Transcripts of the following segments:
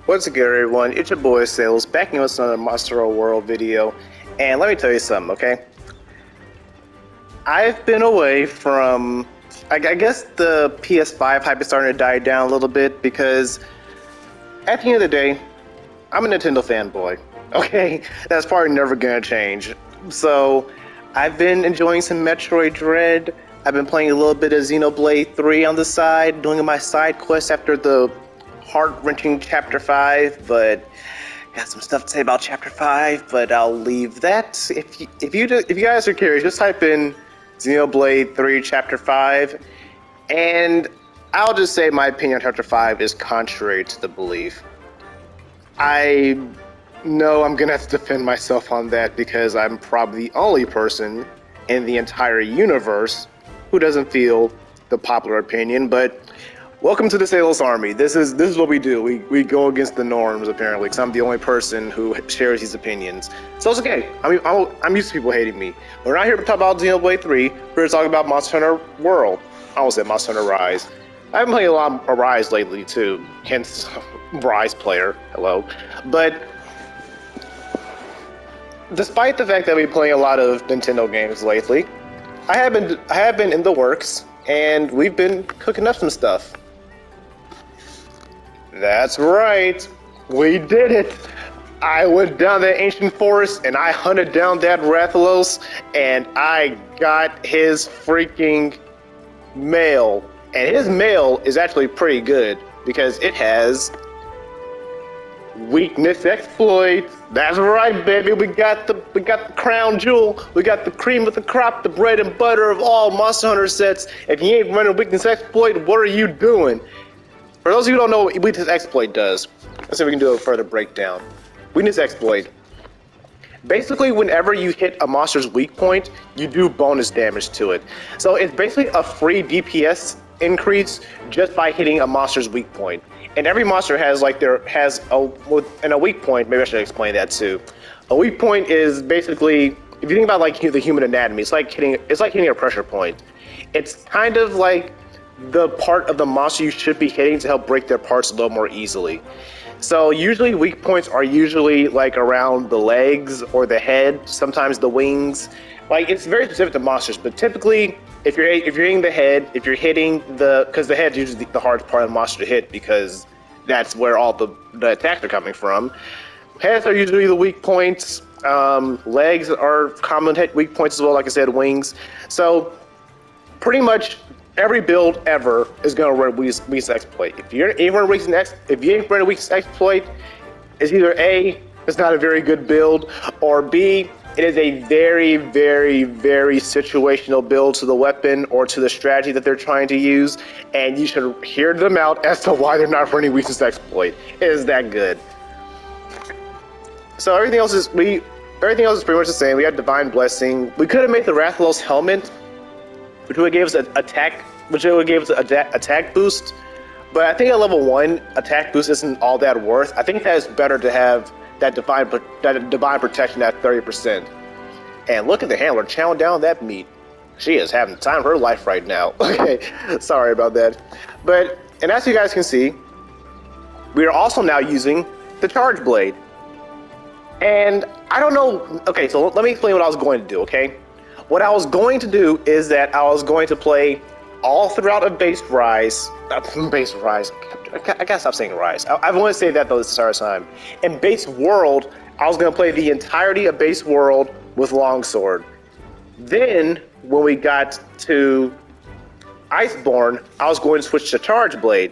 What's good, everyone? It's your boy Sales back in with another Monster World video, and let me tell you something, okay? I've been away from, I guess the PS5 hype is starting to die down a little bit because at the end of the day, I'm a Nintendo fanboy, okay? That's probably never gonna change. So I've been enjoying some Metroid Dread. I've been playing a little bit of Xenoblade 3 on the side, doing my side quest after the heart-wrenching Chapter 5, but got some stuff to say about Chapter 5, but I'll leave that. If you guys are curious, just type in Xenoblade 3 Chapter 5, and I'll just say my opinion on Chapter 5 is contrary to the belief. I know I'm gonna have to defend myself on that because I'm probably the only person in the entire universe who doesn't feel the popular opinion, but welcome to the Sales Army. This is what we do. We go against the norms, apparently, because I'm the only person who shares these opinions. So it's okay. I mean, I'm used to people hating me. We're not here to talk about Xenoblade 3. We're here to talk about Monster Hunter World. I almost said Monster Hunter Rise. I've been playing a lot of Rise lately, too. Hence, Rise player. Hello. But despite the fact that we've been playing a lot of Nintendo games lately, I have been in the works, and we've been cooking up some stuff. That's right, we did it! I went down that ancient forest and I hunted down that Rathalos and I got his freaking mail. And his mail is actually pretty good because it has weakness exploit. That's right, baby. We got the crown jewel. We got the cream of the crop, the bread and butter of all Monster Hunter sets. If you ain't running weakness exploit, what are you doing? For those of you who don't know what weakness exploit does, let's see if we can do a further breakdown. Weakness exploit. Basically, whenever you hit a monster's weak point, you do bonus damage to it. So it's basically a free DPS increase just by hitting a monster's weak point. And every monster has a weak point. Maybe I should explain that too. A weak point is basically, if you think about like the human anatomy, it's like hitting a pressure point. It's kind of like the part of the monster you should be hitting to help break their parts a little more easily. So usually weak points are usually like around the legs or the head, sometimes the wings. Like it's very specific to monsters, but typically if you're hitting the head, if you're hitting because the head's usually the hardest part of the monster to hit because that's where all the attacks are coming from. Heads are usually the weak points. Legs are common weak points as well, like I said, wings. So pretty much every build ever is going to run weakness exploit. If you ain't running weakness exploit, it's either A, it's not a very good build, or B, it is a very, very, very situational build to the weapon or to the strategy that they're trying to use, and you should hear them out as to why they're not running weakness exploit. It is that good. So everything else is pretty much the same. We got Divine Blessing. We could have made the Rathalos helmet, which would give us an attack boost, but I think at level 1, attack boost isn't all that worth. I think that it's better to have that divine protection at 30%. And look at the handler chowing down that meat. She is having the time of her life right now. Okay, sorry about that. And as you guys can see, we are also now using the Charge Blade. And I don't know, okay, so let me explain what I was going to do, okay? What I was going to do is that I was going to play all throughout a base Rise. I gotta stop saying Rise. I've only said that though this entire time. In base World, I was going to play the entirety of base World with Longsword. Then, when we got to Iceborne, I was going to switch to Charge Blade.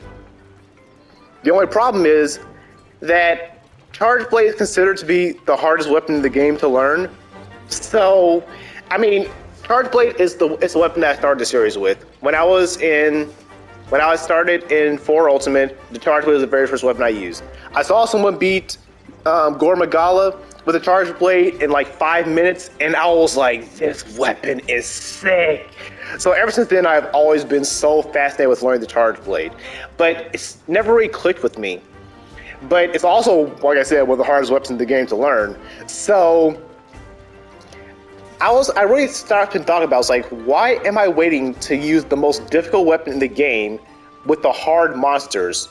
The only problem is that Charge Blade is considered to be the hardest weapon in the game to learn. So, I mean, Charge Blade is the weapon that I started the series with. When I started in 4 Ultimate, the Charge Blade was the very first weapon I used. I saw someone beat Gore Magala with a Charge Blade in like 5 minutes, and I was like, this weapon is sick. So ever since then, I've always been so fascinated with learning the Charge Blade. But it's never really clicked with me. But it's also, like I said, one of the hardest weapons in the game to learn. So I really stopped and thought about, I was like, why am I waiting to use the most difficult weapon in the game with the hard monsters?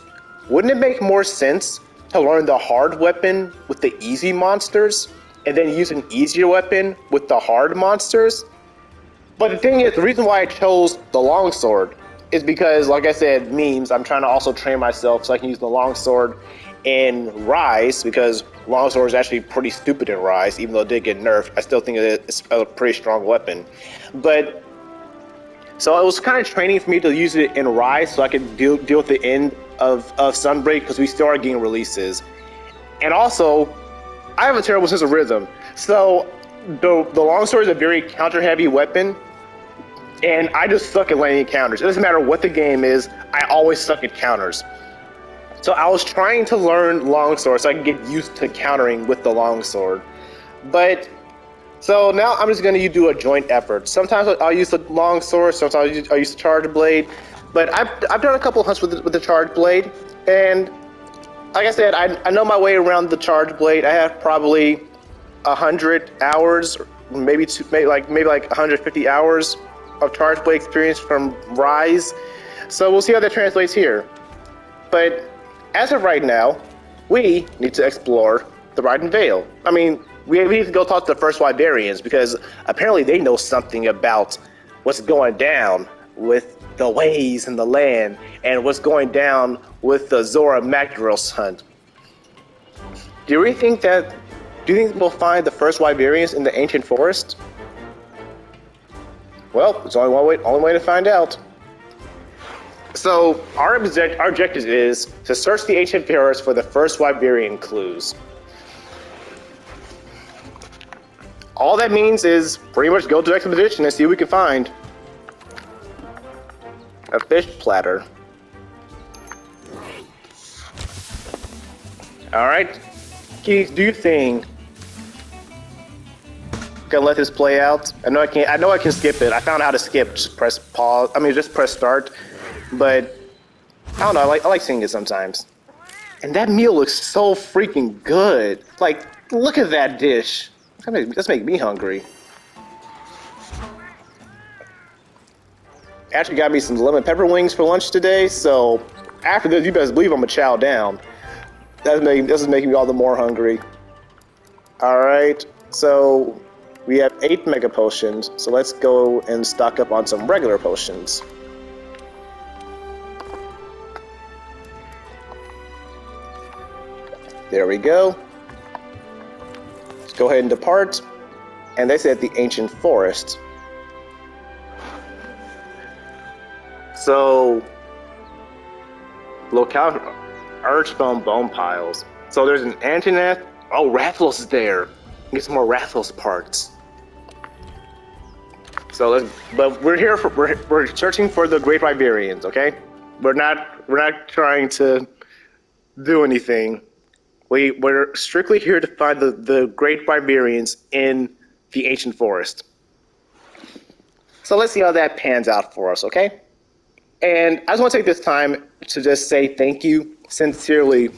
Wouldn't it make more sense to learn the hard weapon with the easy monsters, and then use an easier weapon with the hard monsters. But the thing is, the reason why I chose the longsword is because, like I said, memes, I'm trying to also train myself so I can use the longsword in Rise, because longsword is actually pretty stupid in Rise, even though it did get nerfed. I still think it's a pretty strong weapon. But so it was kind of training for me to use it in Rise so I could deal with the end of Sunbreak, because we still are getting releases. And also, I have a terrible sense of rhythm. So the longsword is a very counter-heavy weapon, and I just suck at landing counters. It doesn't matter what the game is, I always suck at counters. So I was trying to learn longsword so I can get used to countering with the longsword. But so now I'm just going to do a joint effort. Sometimes I'll use the longsword, sometimes I'll use the charge blade. But I've done a couple hunts with the charge blade, and like I said, I know my way around the charge blade. I have probably 100 hours, maybe like 150 hours of charge blade experience from Rise. So we'll see how that translates here. But as of right now, we need to explore the Riding Vale. I mean, we need to go talk to the first Wyverians, because apparently they know something about what's going down with the ways in the land and what's going down with the Zora Magdaros hunt. Do you think we'll find the first Wyverians in the ancient forest? Well, there's only one way to find out. So our objective is to search the ancient forest for the first Wyverian clues. All that means is pretty much go to the expedition and see what we can find. A fish platter. Alright. Keith, do your thing. Gonna let this play out. I know I can skip it. I found out how to skip. Just press pause. Just press start. But I don't know. I like seeing it sometimes. And that meal looks so freaking good. Like, look at that dish. That's making me hungry. Actually got me some lemon pepper wings for lunch today, so after this, you best believe I'm gonna chow down. This is making me all the more hungry. Alright, so we have 8 mega potions, so let's go and stock up on some regular potions. There we go. Let's go ahead and depart. And they said the ancient forest. So, locale Archbone bone piles. So there's an Antoinette. Oh, Rathalos is there. Get some more Rathalos parts. So but we're here for we're searching for the Great Wyverians. Okay, we're not trying to do anything. We're strictly here to find the Great Wyverians in the ancient forest. So let's see how that pans out for us, okay? And I just want to take this time to just say thank you, sincerely,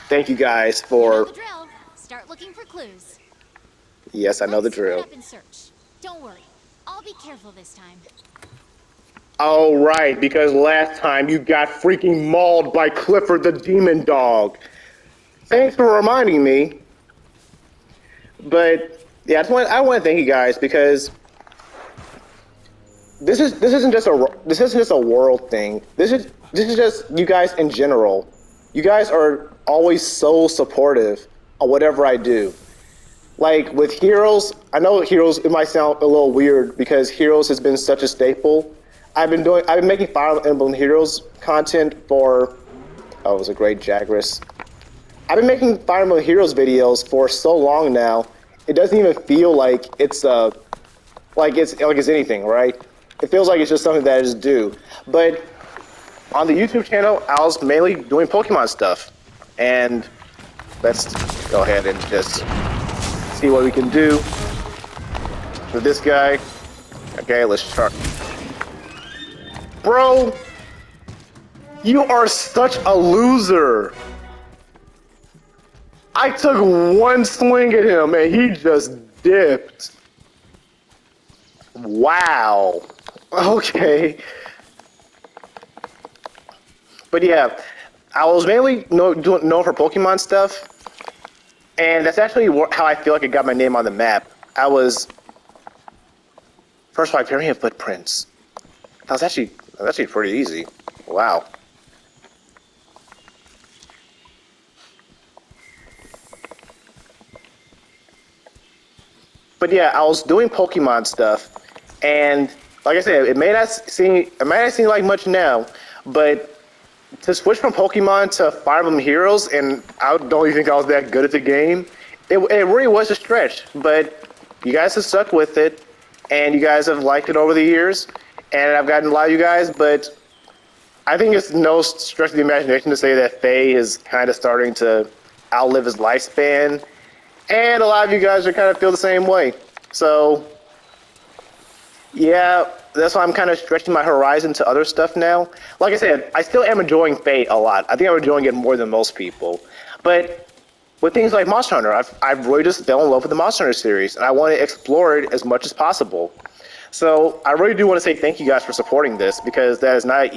thank you guys for... You know the drill. Start looking for clues. Yes, I know the drill. Let's split up and search. Don't worry, I'll be careful this time. Oh, right, because last time you got freaking mauled by Clifford the Demon Dog. Thanks for reminding me. But yeah, I want to thank you guys, because this isn't just a world thing. This is just you guys in general. You guys are always so supportive of whatever I do. Like with Heroes, I know Heroes, it might sound a little weird because Heroes has been such a staple. I've been making Fire Emblem Heroes content for, oh, it was a great Jagras. I've been making Fire Emblem Heroes videos for so long now. It doesn't even feel like it's anything, right? It feels like it's just something that I just do. But on the YouTube channel, I was mainly doing Pokemon stuff. And let's go ahead and just see what we can do with this guy. Okay, let's try. Bro, you are such a loser. I took one swing at him and he just dipped. Wow. Okay. But yeah, I was mainly known for Pokemon stuff, and that's actually how I feel like I got my name on the map. I was first Viperian footprints. That was actually pretty easy. Wow. But yeah, I was doing Pokemon stuff, and like I said, it may not seem like much now, but to switch from Pokemon to Fire Emblem Heroes, and I don't even think I was that good at the game. It really was a stretch, but you guys have stuck with it, and you guys have liked it over the years, and I've gotten a lot of you guys, but I think it's no stretch of the imagination to say that Faye is kind of starting to outlive his lifespan, and a lot of you guys are kind of feel the same way. So, yeah, that's why I'm kind of stretching my horizon to other stuff now. Like I said, I still am enjoying Fate a lot. I think I'm enjoying it more than most people. But with things like Monster Hunter, I've really just fell in love with the Monster Hunter series, and I want to explore it as much as possible. So I really do want to say thank you guys for supporting this, because that is not an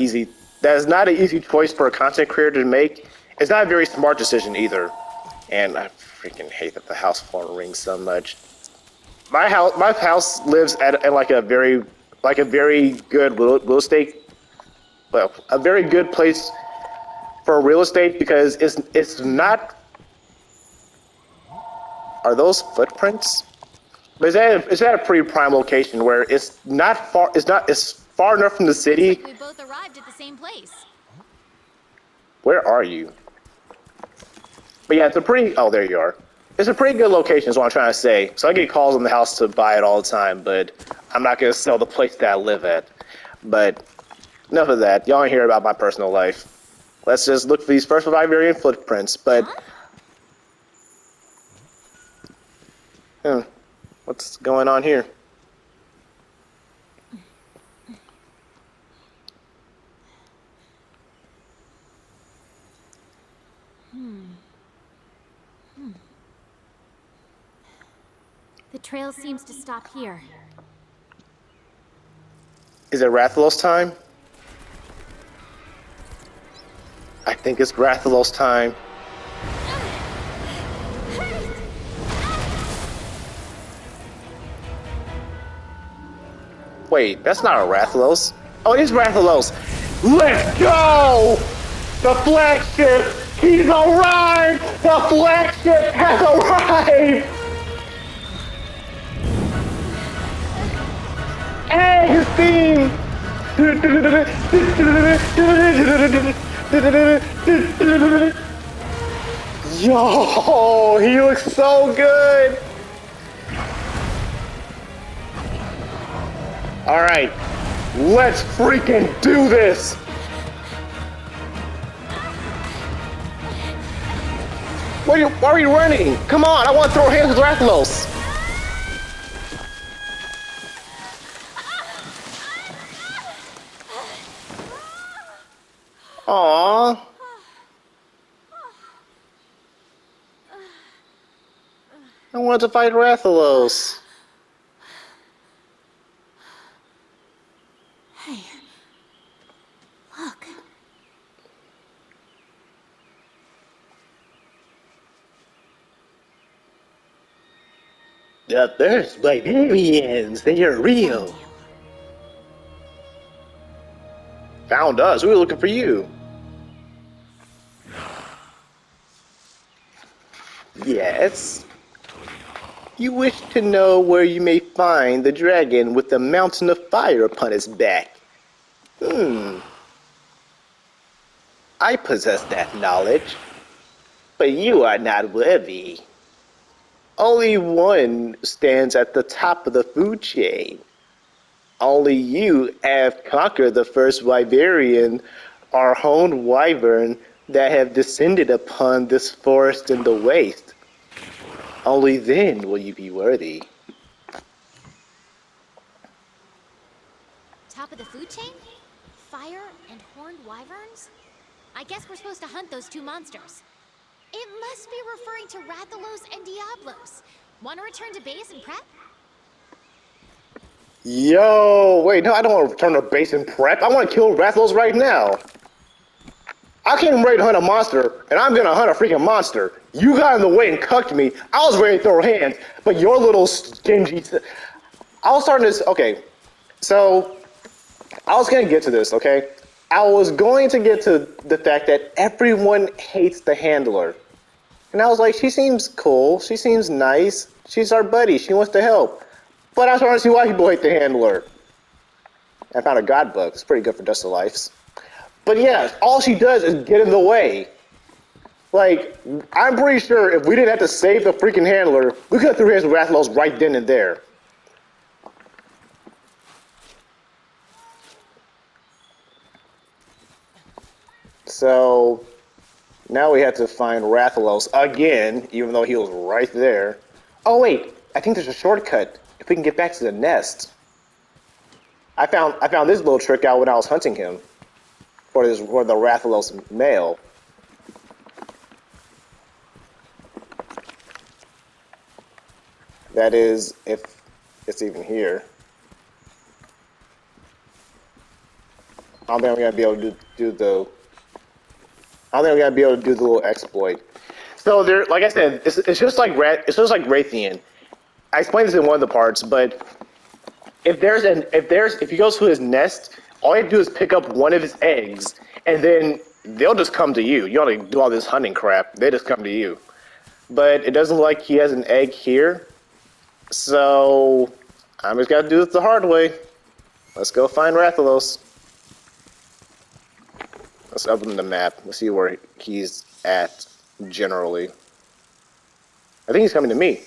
easy choice for a content creator to make. It's not a very smart decision either. And I freaking hate that the house phone rings so much. My house lives at like a very good real estate, well, a very good place for real estate, because it's not. Are those footprints? But it's at a pretty prime location where it's not far. It's far enough from the city. Looks like we both arrived at the same place. Where are you? But yeah, it's a pretty. Oh, there you are. It's a pretty good location, is what I'm trying to say. So I get calls on the house to buy it all the time, but I'm not gonna sell the place that I live at. But enough of that. Y'all ain't hear about my personal life. Let's just look for these first Vivarian footprints. But what's going on here? The trail seems to stop here. Is it Rathalos time? I think it's Rathalos time. Wait, that's not a Rathalos. Oh, it is Rathalos. Let's go! The flagship! He's arrived! The flagship has arrived! And his theme! Yo, he looks so good! Alright, let's freaking do this! Why are you running? Come on, I want to throw hands with Rathalos! Aww. I wanted to fight Rathalos. Hey, look. The first Viperians, they are real. Found us. We were looking for you. Yes. You wish to know where you may find the dragon with the mountain of fire upon his back. I possess that knowledge, but you are not worthy. Only one stands at the top of the food chain. Only you have conquered the first Vivarian, our own wyvern, that have descended upon this forest in the waste. Only then will you be worthy. Top of the food chain? Fire and horned wyverns? I guess we're supposed to hunt those two monsters. It must be referring to Rathalos and Diablos. Want to return to base and prep? Yo, wait, no, I don't want to return to base and prep. I want to kill Rathalos right now. I came ready to hunt a monster, and I'm gonna hunt a freaking monster. You got in the way and cucked me. I was ready to throw hands, but your little stingy. I was starting this. Okay, so I was gonna get to this. Okay, I was going to get to the fact that everyone hates the handler, and I was like, she seems cool. She seems nice. She's our buddy. She wants to help. But I was trying to see why people hate the handler. I found a god book. It's pretty good for Dust of Lives. But yeah, all she does is get in the way. Like, I'm pretty sure if we didn't have to save the freaking handler, we could have threw hands with Rathalos right then and there. So, now we have to find Rathalos again, even though he was right there. Oh wait, I think there's a shortcut if we can get back to the nest. I found this little trick out when I was hunting him for the Rathalos male. That is, if it's even here. I don't think I'm gonna be able to do the. I don't think I'm gonna be able to do the little exploit. So there, like I said, it's just like Raytheon. I explained this in one of the parts, but if he goes to his nest, all you have to do is pick up one of his eggs, and then they'll just come to you. You don't have to do all this hunting crap. They just come to you. But it doesn't look like he has an egg here, so I'm just gotta do this the hard way. Let's go find Rathalos. Let's open the map. Let's see where he's at generally. I think he's coming to me.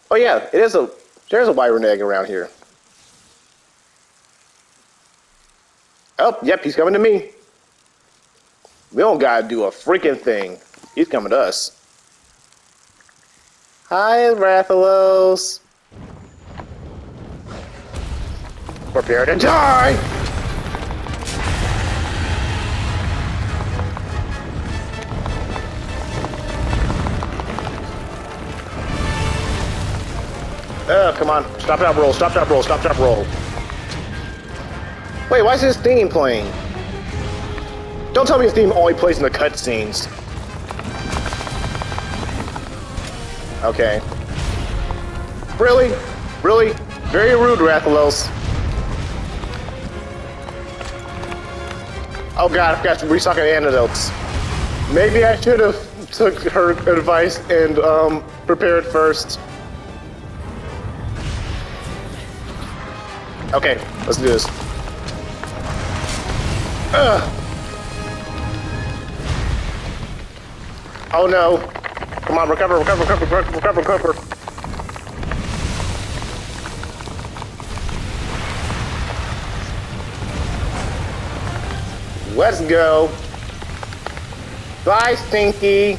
Oh yeah, there's a wyvern egg around here. Oh, yep, he's coming to me. We don't gotta do a freaking thing. He's coming to us. Hi, Rathalos. Prepare to die! Come on. Stop that roll, stop that roll, stop that roll. Wait, why is this theme playing? Don't tell me this theme only plays in the cutscenes. Okay. Really? Really? Very rude, Rathalos. Oh god, I've got to restock antidotes. Maybe I should have took her advice and prepared first. Okay, let's do this. Oh no. Come on, recover, recover, recover, recover, recover. Let's go. Bye, Stinky.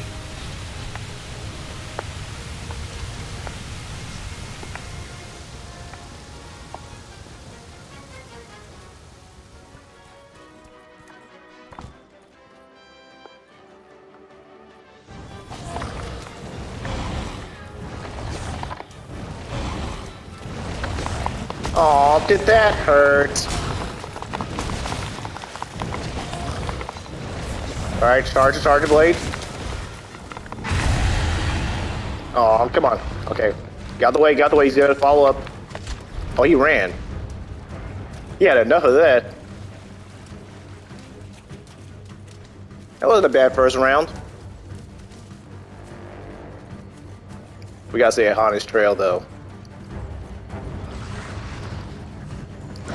Aw, did that hurt? Alright, charge the blade. Oh, come on. Okay. Got the way, he's gonna follow up. Oh, he ran. He had enough of that. That wasn't a bad first round. We gotta stay on his trail, though.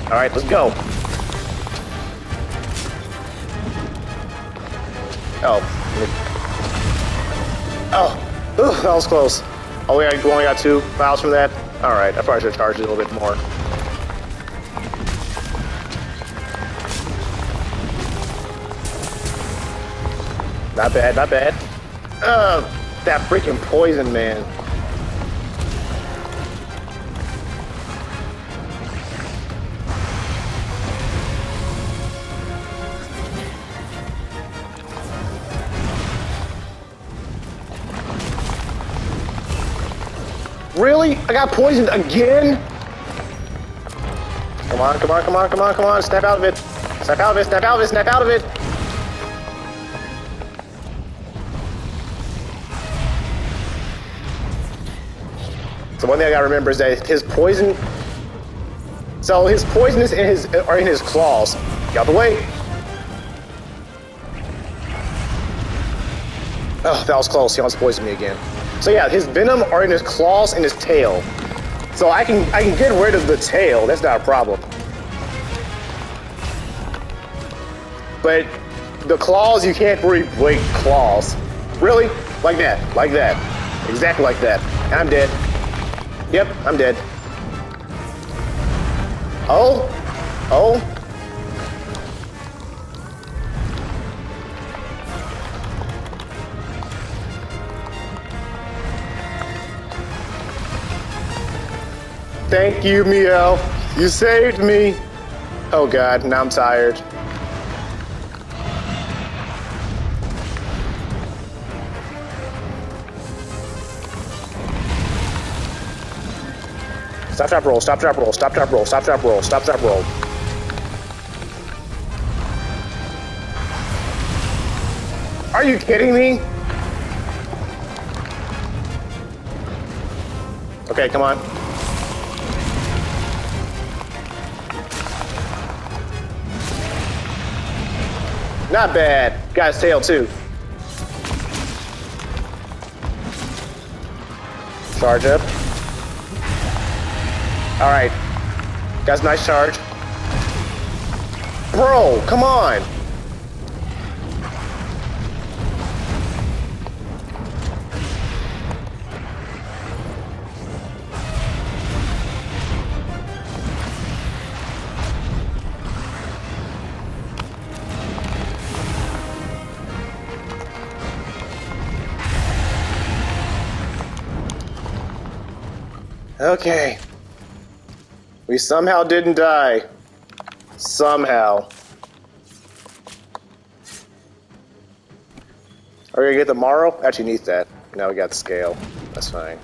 Alright, let's go. Oh. Oh. Ooh, that was close. Oh, we only got 2 miles from that? Alright, I probably should have charged it a little bit more. Not bad, not bad. That freaking poison, man. Really? I got poisoned again? Come on, come on, come on, come on, come on. Snap out of it. Snap out of it, snap out of it, snap out of it! So one thing I gotta remember is that his poison... So his poison is are in his claws. Get out the way! Oh, that was close. He almost poisoned me again. So yeah, his venom are in his claws and his tail. So I can get rid of the tail. That's not a problem. But the claws, you can't really break claws. Really? Like that. Like that. Exactly like that. And I'm dead. Yep, I'm dead. Oh? Oh? Thank you, Mio. You saved me. Oh god, now I'm tired. Stop, drop, roll, stop, drop, roll, stop, drop, roll, stop, drop, roll, stop, drop, roll. Are you kidding me? Okay, come on. Not bad. Got his tail too. Charge up. Alright. Got a nice charge. Bro, come on! Okay. We somehow didn't die. Somehow. Are we gonna get the Morrow? Actually needs that. Now we got the scale. That's fine.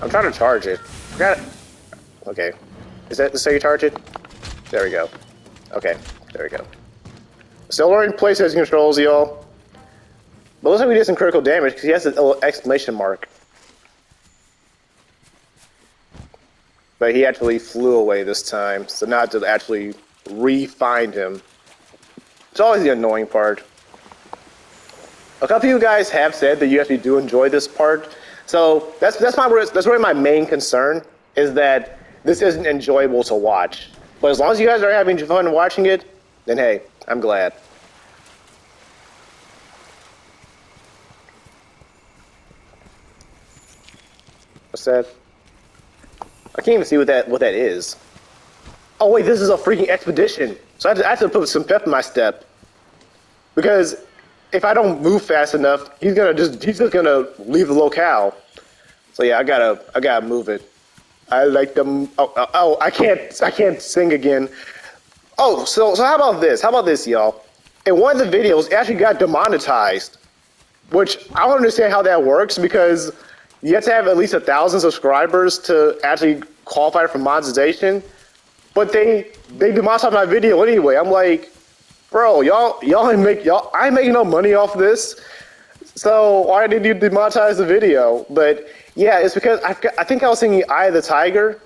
I'm trying to charge it. Got it. Okay. Is that how you charge it? There we go. Okay. There we go. Still learning PlayStation controls, y'all. But looks like we did some critical damage because he has a little exclamation mark. But he actually flew away this time, so now I have to actually re-find him. It's always the annoying part. A couple of you guys have said that you actually do enjoy this part, so that's really my main concern, is that this isn't enjoyable to watch. But as long as you guys are having fun watching it, then hey, I'm glad. What's that? I can't even see what that is. Oh wait, this is a freaking expedition. So I have to put some pep in my step. Because if I don't move fast enough, he's just gonna leave the locale. So yeah, I gotta move it. I like them. Oh, I can't sing again. Oh, so how about this? How about this, y'all? In one of the videos, it actually got demonetized, which I don't understand how that works because you have to have at least 1,000 subscribers to actually qualify for monetization. But they demonetized my video anyway. I'm like, bro, I ain't making no money off this. So why did you demonetize the video? But yeah, it's because I think I was singing "Eye of the Tiger,"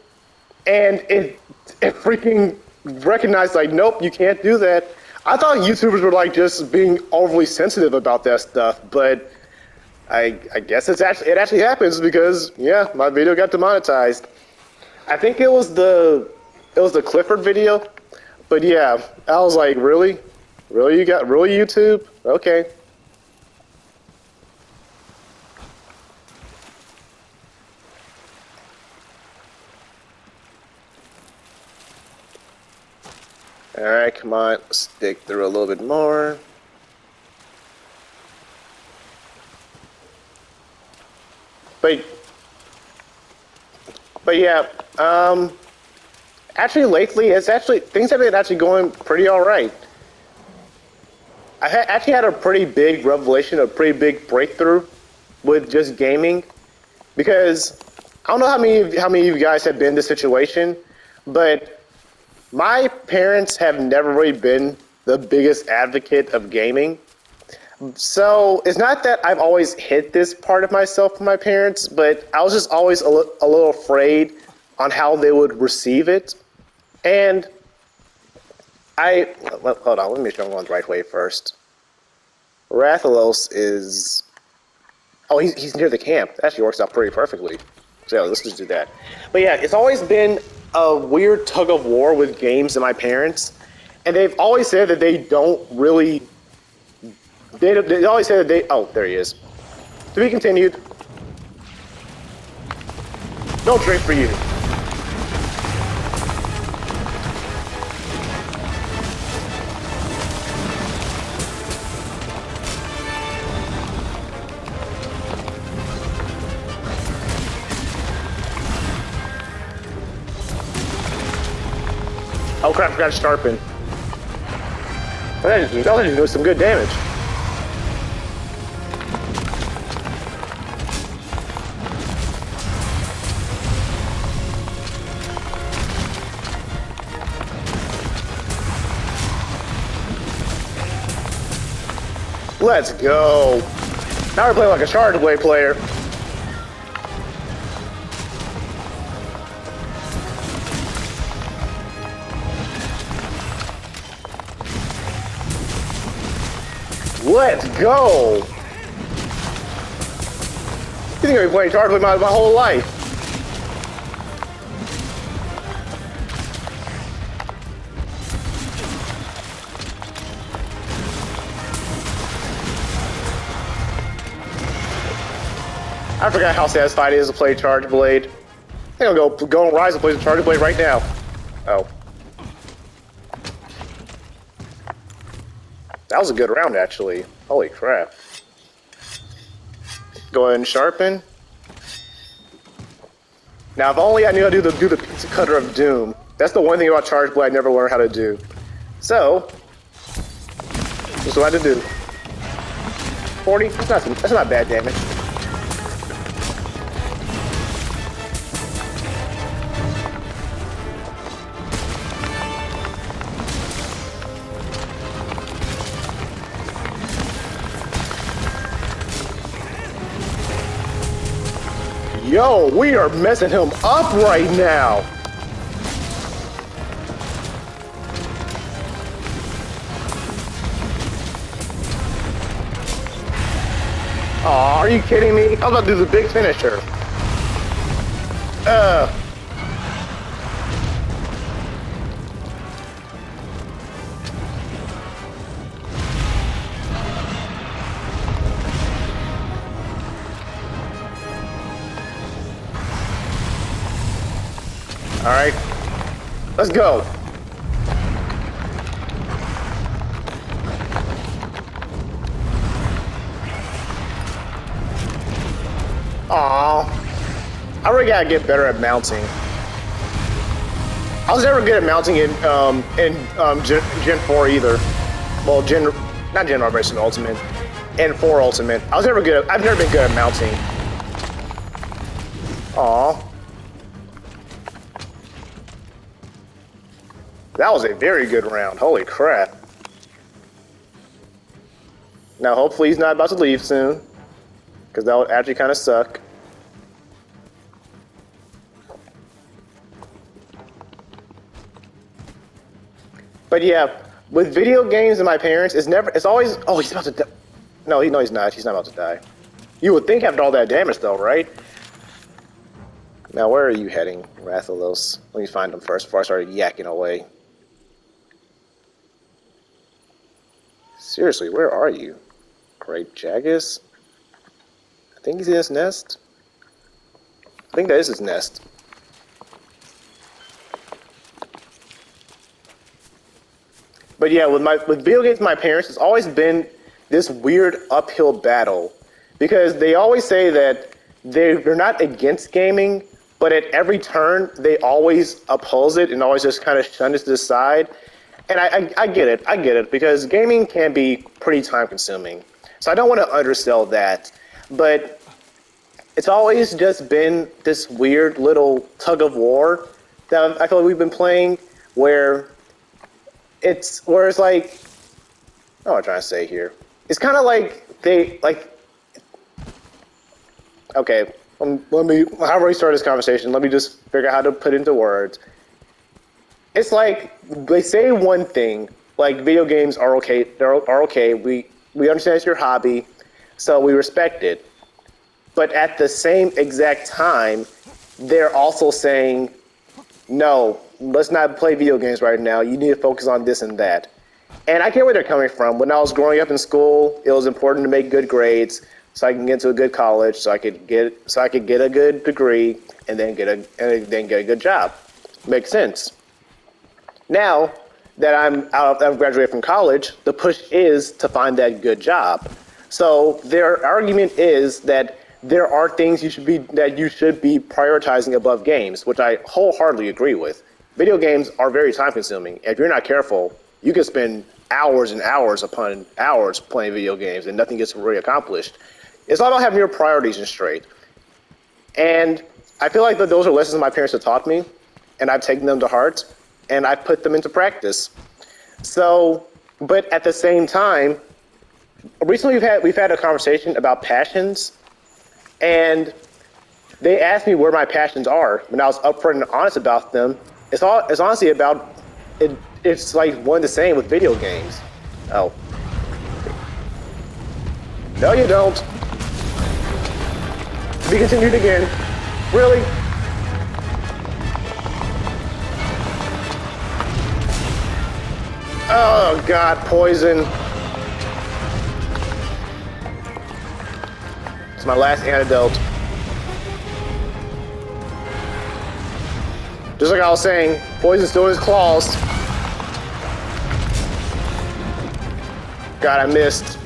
and it freaking recognized like, nope, you can't do that. I thought YouTubers were like just being overly sensitive about that stuff, but I guess it actually happens because yeah, my video got demonetized. I think it was the Clifford video, but yeah, I was like, really YouTube? Okay. All right, come on, stick through a little bit more. But yeah, actually lately things have been actually going pretty all right. I actually had a pretty big revelation, a pretty big breakthrough with just gaming, because I don't know how many of you guys have been in this situation, but my parents have never really been the biggest advocate of gaming. So it's not that I've always hid this part of myself from my parents, but I was just always a little afraid on how they would receive it. And hold on, let me make sure I'm going the right way first. Rathalos is, oh, he's near the camp. That actually works out pretty perfectly. So yeah, let's just do that. But yeah, it's always been a weird tug of war with games and my parents, and they've always said that they don't really. They always say that they. Oh, there he is. To be continued. No drink for you. Oh crap! I forgot to sharpen. That just doing some good damage. Let's go. Now we're playing like a Shard Blade player. Let's go. You think I've been playing Shard Blade my whole life? I forgot how satisfying it is to play Charge Blade. I think I'll go and Rise and play the Charge Blade right now. Oh. That was a good round, actually. Holy crap. Go ahead and sharpen. Now, if only I knew how to do the pizza cutter of doom. That's the one thing about Charge Blade I never learned how to do. So, this is what I had to do. 40? That's not bad damage. Yo, we are messing him up right now. Aw, are you kidding me? I was about to do the big finisher. All right, let's go. Aw, I really gotta get better at mounting. I was never good at mounting in Gen 4 either. Well, not Gen Vibration Ultimate, and 4 Ultimate. I've never been good at mounting. Aw. That was a very good round. Holy crap. Now, hopefully he's not about to leave soon, because that would actually kind of suck. But yeah, with video games and my parents, it's always, oh, he's about to die. No, he's not. He's not about to die. You would think after all that damage, though, right? Now, where are you heading, Rathalos? Let me find him first before I start yakking away. Seriously, where are you? Great Jagus? I think he's in his nest. I think that is his nest. But yeah, with video games, my parents, it's always been this weird uphill battle, because they always say that they're not against gaming, but at every turn they always oppose it and always just kind of shun it to the side. And I get it, because gaming can be pretty time consuming. So I don't want to undersell that. But it's always just been this weird little tug of war that I feel like we've been playing, where it's like, what am I trying to say here? It's kind of like they like. Okay, let me. However we start this conversation, let me just figure out how to put it into words. It's like they say one thing, like video games are okay. Are okay. We understand it's your hobby, so we respect it. But at the same exact time, they're also saying, no, let's not play video games right now. You need to focus on this and that. And I get where they're coming from. When I was growing up in school, it was important to make good grades so I can get into a good college, so I could get a good degree, and then get a good job. Makes sense. Now that I've graduated from college, the push is to find that good job. So their argument is that there are things you should be prioritizing above games, which I wholeheartedly agree with. Video games are very time consuming. If you're not careful, you can spend hours and hours upon hours playing video games and nothing gets really accomplished. It's all about having your priorities straight. And I feel like those are lessons my parents have taught me, and I've taken them to heart, and I've put them into practice. So, but at the same time, recently we've had a conversation about passions, and they asked me where my passions are. When I was upfront and honest about them, it's honestly about it. It's like one and the same with video games. Oh, no, you don't. Be continued again. Really? Oh God, poison. It's my last antidote. Just like I was saying, poison's still in his claws. God, I missed.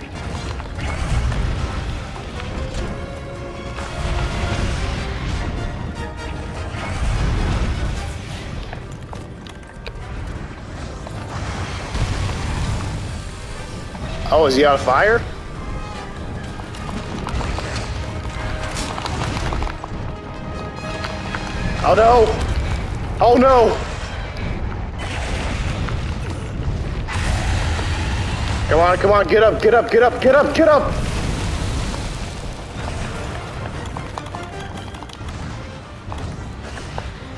Oh, is he on fire? Oh no! Oh no! Come on, get up, get up, get up, get up, get up!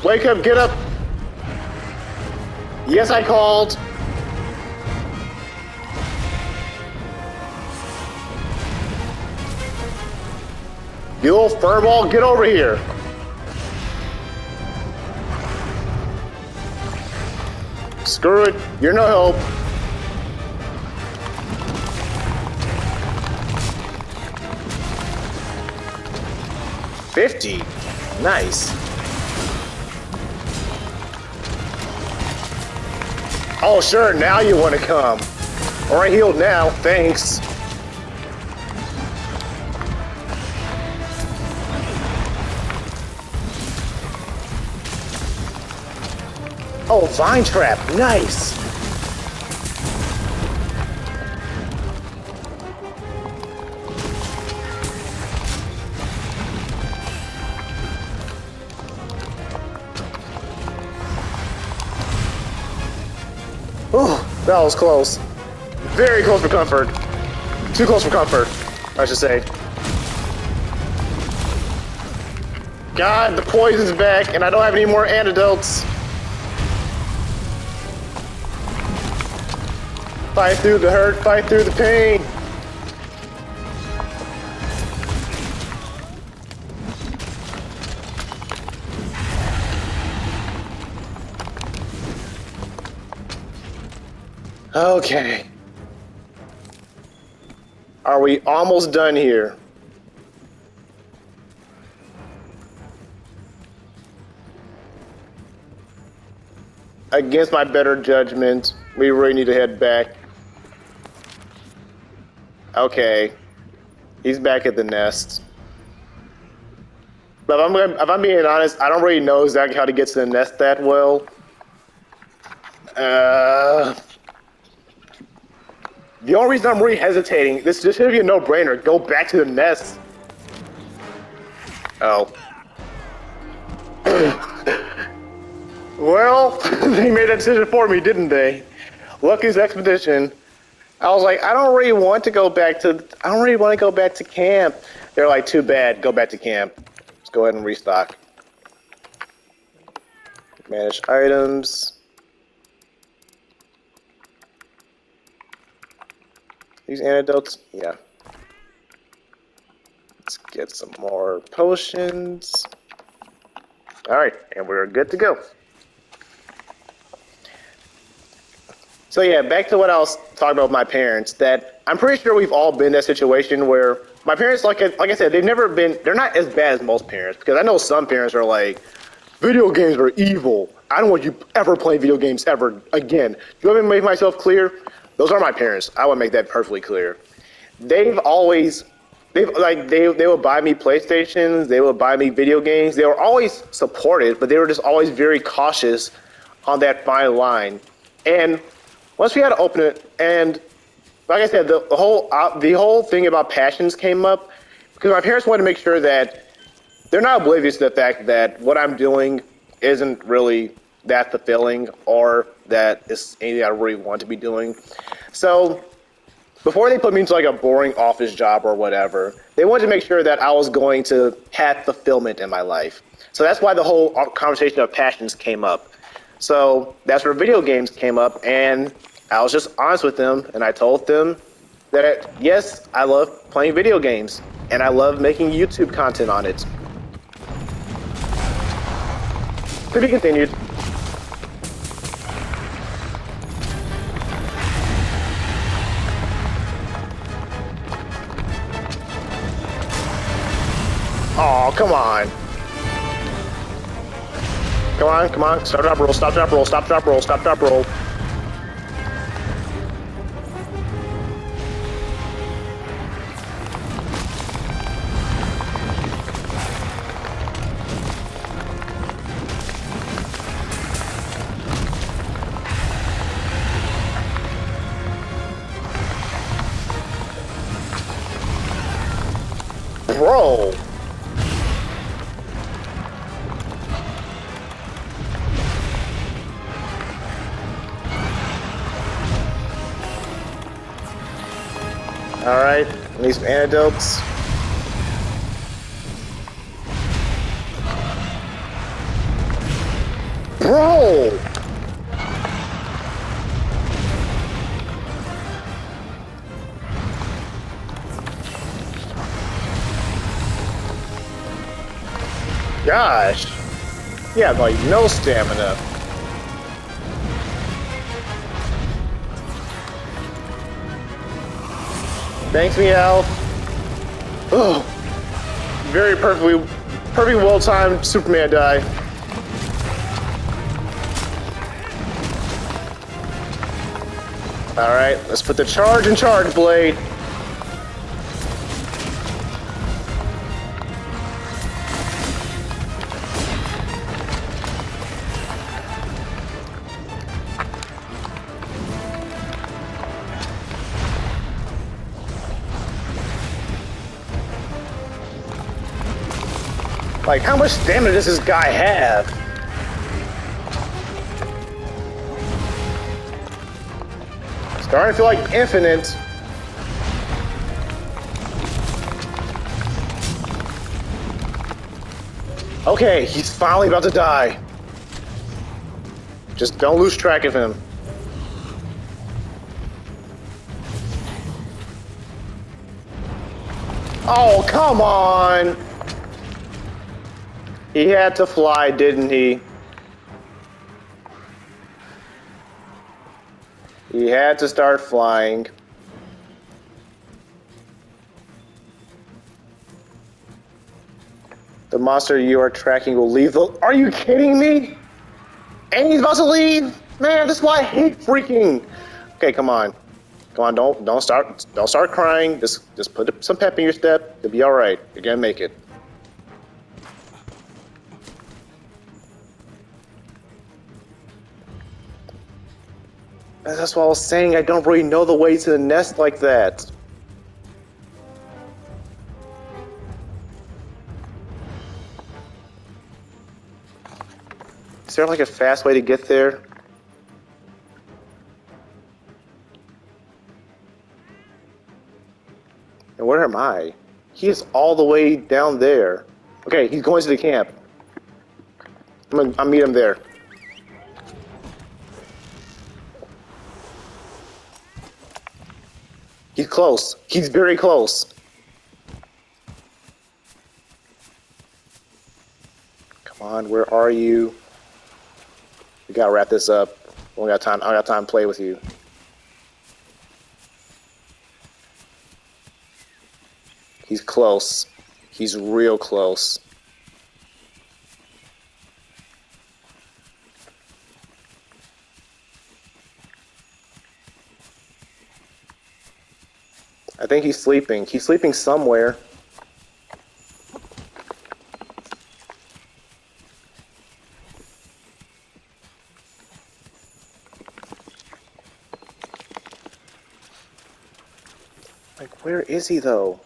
Wake up, get up! Yes, I called! You little furball, get over here! Screw it, you're no help. $50, nice. Oh sure, now you want to come. Alright, healed now, thanks. Oh, vine trap, nice. Oh, that was close. Very close for comfort. Too close for comfort, I should say. God, the poison's back, and I don't have any more antidotes. Fight through the hurt, fight through the pain. Okay. Are we almost done here? Against my better judgment, we really need to head back. Okay. He's back at the nest. But if I'm being honest, I don't really know exactly how to get to the nest that well. The only reason I'm really hesitating, this should be a no-brainer. Go back to the nest. Oh. Well, they made that decision for me, didn't they? Lucky's expedition. I was like, I don't really want to go back to camp. They're like, too bad, go back to camp. Let's go ahead and restock. Manage items. These antidotes, yeah. Let's get some more potions. Alright, and we're good to go. So yeah, back to what I was talking about with my parents, that I'm pretty sure we've all been in that situation where my parents, like I said, they're not as bad as most parents, because I know some parents are like, video games are evil. I don't want you ever playing video games ever again. Do you want me to make myself clear? Those are my parents. I want to make that perfectly clear. They would buy me PlayStations, they would buy me video games. They were always supportive, but they were just always very cautious on that fine line. And once we had to open it, and like I said, the whole thing about passions came up because my parents wanted to make sure that they're not oblivious to the fact that what I'm doing isn't really that fulfilling or that it's anything I really want to be doing. So before they put me into like a boring office job or whatever, they wanted to make sure that I was going to have fulfillment in my life. So that's why the whole conversation of passions came up. So that's where video games came up, and I was just honest with them, and I told them that yes, I love playing video games, and I love making YouTube content on it. To be continued. Oh, come on. Come on, come on. Stop, drop, roll, stop, drop, roll, stop, drop, roll, stop, drop, roll. Bro. Alright, need some antidotes. Bro! Gosh. You have like no stamina. Thanks, Meow. Oh, very perfectly well-timed Superman die. All right, let's put the charge in Charge Blade. Like, how much stamina does this guy have? Starting to feel like infinite. Okay, he's finally about to die. Just don't lose track of him. Oh, come on! He had to fly, didn't he? He had to start flying. The monster you are tracking will leave the... Are you kidding me? And he's about to leave? Man, this is why I hate freaking... Okay, come on. Come on, don't start crying. Just put some pep in your step. You'll be alright. You're gonna make it. That's what I was saying, I don't really know the way to the nest like that. Is there like a fast way to get there? And where am I? He is all the way down there. Okay, he's going to the camp. I'll meet him there. He's close. He's very close. Come on, where are you? We gotta wrap this up. We don't got time. I don't got time to play with you. He's close. He's real close. I think he's sleeping. He's sleeping somewhere. Like, where is he though?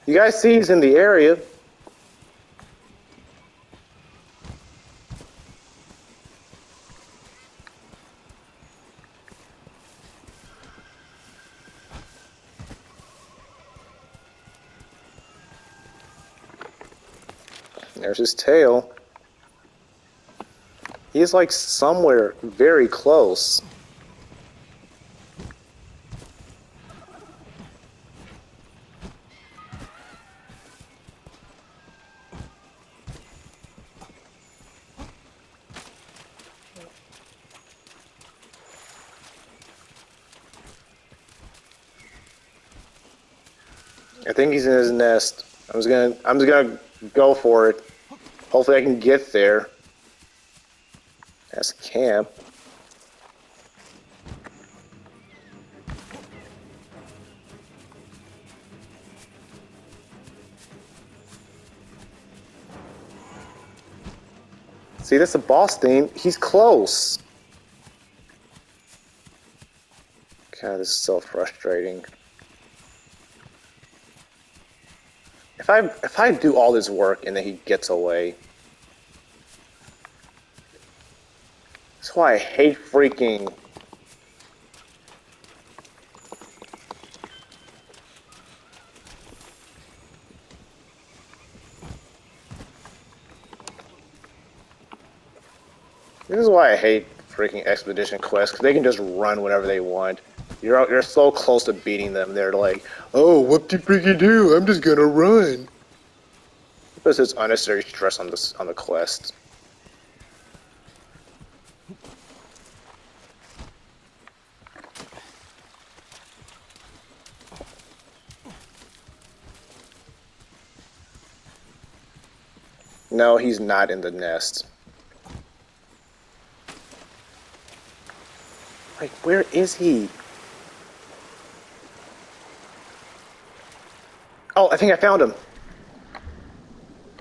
You guys see he's in the area. There's his tail. He's like somewhere very close. I think he's in his nest. I'm just gonna go for it. Hopefully I can get there. That's camp. See, that's the boss theme. He's close. God, this is so frustrating. If I do all this work and then he gets away. That's why I hate freaking. This is why I hate freaking expedition quests, because they can just run whenever they want. You're so close to beating them. They're like, oh, what do you freaking do? I'm just gonna run. This is unnecessary stress on the quest. No, he's not in the nest. Like, where is he? Oh, I think I found him.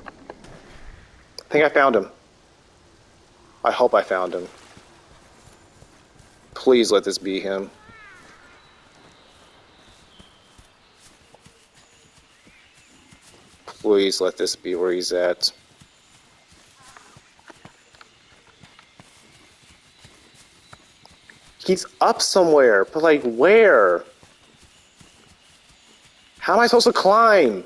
I think I found him. I hope I found him. Please let this be him. Please let this be where he's at. He's up somewhere, but like where? How am I supposed to climb?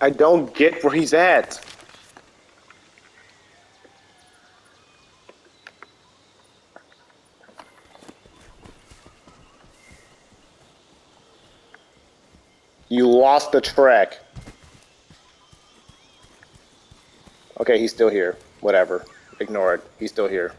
I don't get where he's at. You lost the track. Okay, he's still here. Whatever. Ignore it. He's still here.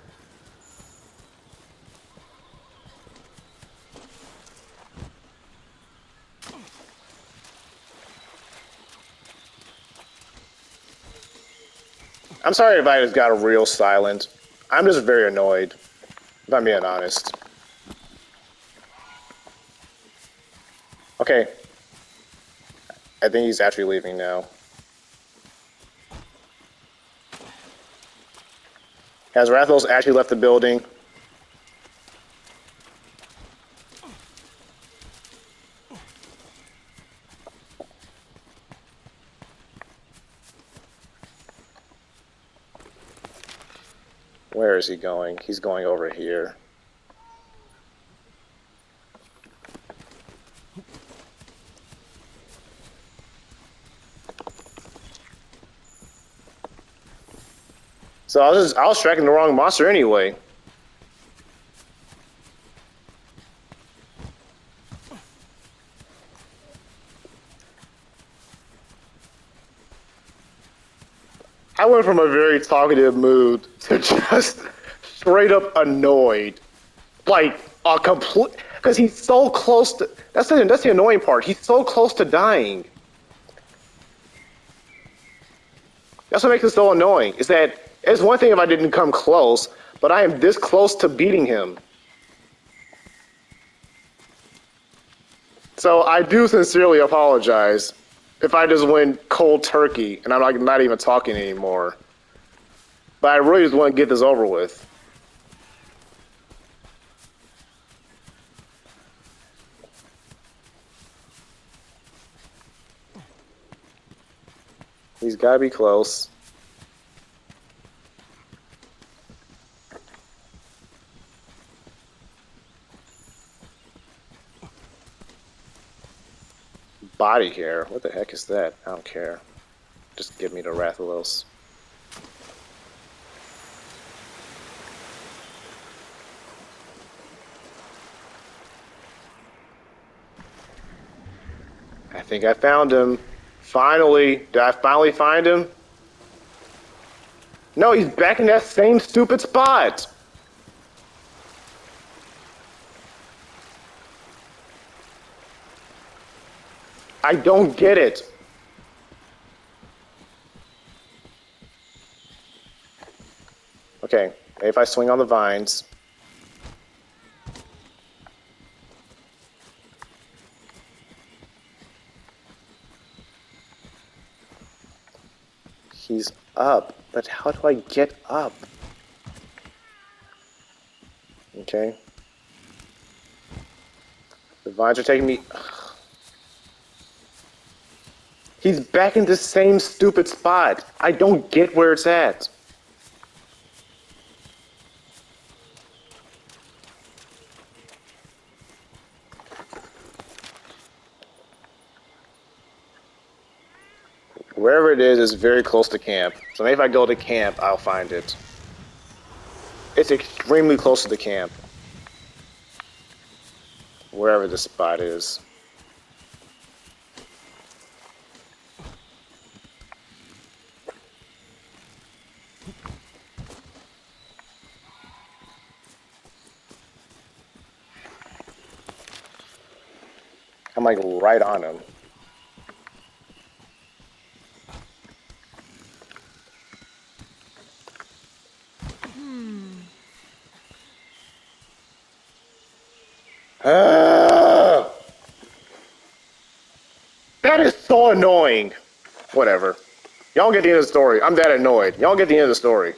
I'm sorry if I just got real silent. I'm just very annoyed, if I'm being honest. Okay. I think he's actually leaving now. Has Rathalos actually left the building? Where is he going? He's going over here. So I was tracking the wrong monster anyway. I went from a very talkative mood to just straight up annoyed. Like a complete, because he's so close to. That's the annoying part. He's so close to dying. That's what makes it so annoying. Is that it's one thing if I didn't come close, but I am this close to beating him. So I do sincerely apologize if I just went cold turkey and I'm like not even talking anymore. But I really just want to get this over with. He's got to be close. Body hair? What the heck is that? I don't care. Just give me the Rathalos. I think I found him. Finally. Did I finally find him? No, he's back in that same stupid spot. I don't get it. Okay, if I swing on the vines. He's up, but how do I get up? Okay. The vines are taking me... He's back in the same stupid spot. I don't get where it's at. Wherever it is very close to camp. So maybe if I go to camp, I'll find it. It's extremely close to the camp. Wherever the spot is. I'm like right on him. That is so annoying. Whatever. Y'all get the end of the story. I'm that annoyed. Y'all get the end of the story.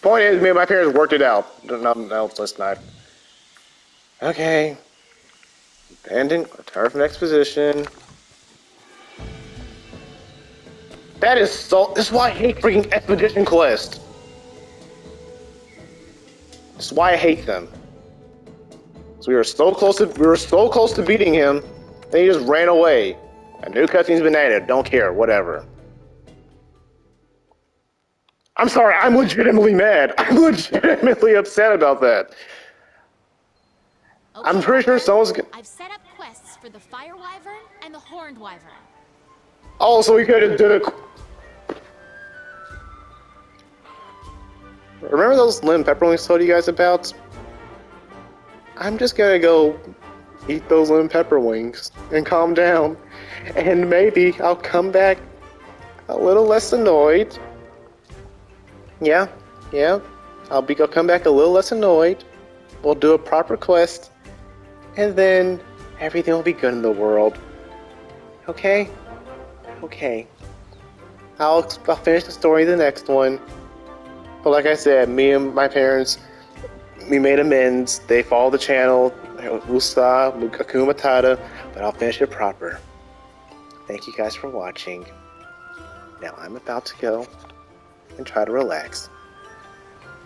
Point is, me and my parents worked it out. No, let's not. Okay. Abandon, return from exposition. That is so. This is why I hate freaking expedition quests. This is why I hate them. So we were so close to beating him, and he just ran away. A new cutscene's been added. Don't care. Whatever. I'm sorry. I'm legitimately mad. I'm legitimately upset about that. Okay, I'm pretty sure someone's. I've set up quests for the fire wyvern and the horned wyvern. Oh, so we could have did it. Remember those lemon pepperoni I told you guys about? I'm just gonna go eat those lemon pepper wings and calm down. And maybe I'll come back a little less annoyed. Yeah, yeah. I'll come back a little less annoyed. We'll do a proper quest, and then everything will be good in the world. Okay? Okay. I'll finish the story in the next one. But like I said, me and my parents, we made amends. They followed the channel. Usa, Akuma Matata, but I'll finish it proper. Thank you guys for watching. Now I'm about to go and try to relax.